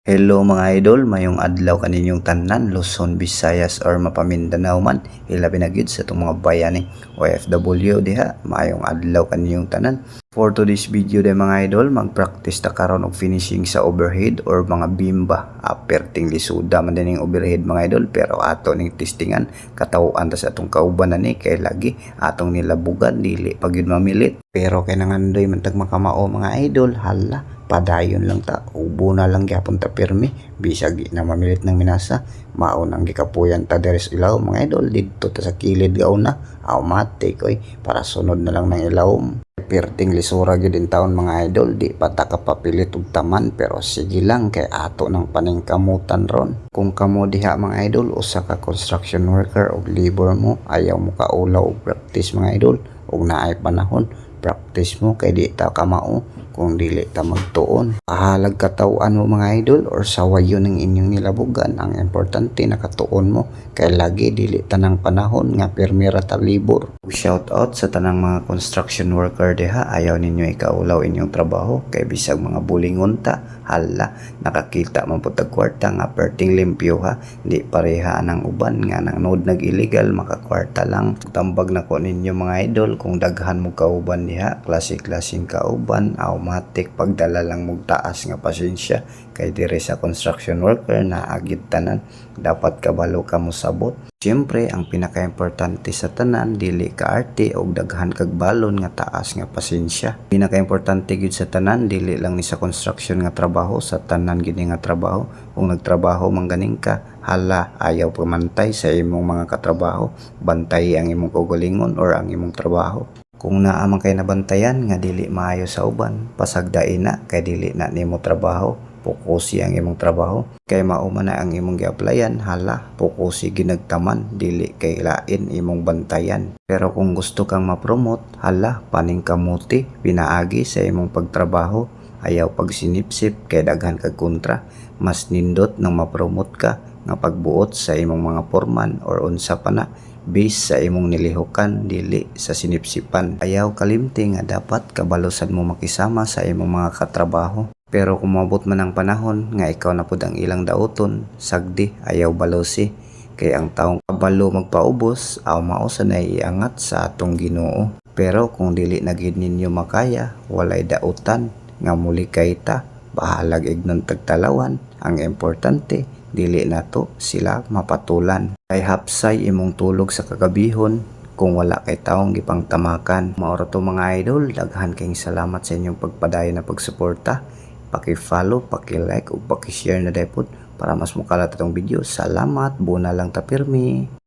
Hello mga idol, mayong adlaw kaninyong tanan, Luzon, Visayas or Mapamindanao man. Hilabi na gyud sa itong mga bayaning OFW diha. Mayong adlaw kaninyong tanan. For today's video day mga idol, mag-practice ta karon og finishing sa overhead or mga bimba. Aperting lisuda man din overhead mga idol, pero ato ning testingan katawuan ta sa atong kauban ni kay lagi atong nilabugan dili pag yun mamilit. Pero kay nangandoy man tag makamao mga idol, hala padayon lang ta, ubo na lang gyapon ta pirmi bisag na mamilit ng minasa. Maon ang gikapuyan ta deres ilaw mga idol didto ta sa kilid gaw na automatic oy para sunod na lang ng ilawom. Perting lisura gyud din taon mga idol, di pa ta kapapilit og taman, pero sige lang kay ato ng paningkamutan ron. Kung kamo diha mga idol usa ka construction worker og labor mo, ayaw mo kaulaw og practice mga idol og naay panahon, practice mo kay di ta kamao kung dili ta magtuon. Pahalag katawan mo mga idol or sawayon ng inyong nilabugan, ang importante nakatuon mo kay lagi dili tanang panahon nga permira ta libor. Shout out sa tanang mga construction worker diha, ayaw ninyo ikaulaw inyong trabaho kay bisag mga bulingon ta, hala nakakita man pud tag kwarta nga perting limpyo ha, di pareha nang uban nga nang nod nag illegal makakwarta lang. Tambag na ko ninyo mga idol kung daghan mo kauban diha, klase-klaseng kauban, automatic pagdala lang mong taas nga pasensya kay dire sa construction worker na agit tanan dapat kabalo ka mo sabot. Siyempre ang pinakaimportante sa tanan dili ka arte og daghan kag balon nga taas nga pasensya. Pinakaimportante gyud sa tanan dili lang ni sa construction nga trabaho, sa tanan gid nga trabaho. Kung nagtrabaho man ganing ka, hala ayaw pamantay sa imong mga katrabaho, bantay ang imong kaugalingon or ang imong trabaho. Kung naa man kay nabantayan nga dili maayo sa uban, pasagdain na kay dili na nimo trabaho, pukusi ang imong trabaho. Kay mao man na ang imong gi-applyan, hala pukusi ginagtaman, dili kay lain imong bantayan. Pero kung gusto kang ma-promote, hala paning kamuti pinaagi sa imong pagtrabaho, ayaw pagsinipsip kay daghan kag kontra. Mas nindot nang ma-promote ka nga pagbuot sa imong mga foreman or unsa pa na, base sa imong nilihukan dili sa sinipsipan. Ayaw kalimti nga dapat kabalosan mo makisama sa imong mga katrabaho. Pero kung mabot man ang panahon nga ikaw na pud ang ilang daoton, sagdi ayaw balosi kay ang taong kabalo magpaubos aw mao sa naiangat sa atong Ginoo. Pero kung dili na gid ninyo makaya, walay dautan nga muli kay ta, bahalag ignon tagtalawan. Ang importante dili nato sila mapatulan. Kay hapsay imong tulog sa kagabihon kung wala kay taong gipangtamakan. Maoro to mga idol, daghan kayong salamat sa inyong pagpadayon na pagsuporta. Paki-follow, paki-like ug paki-share na daypod para mas mukalat itong video. Salamat, buna lang ta pirmi.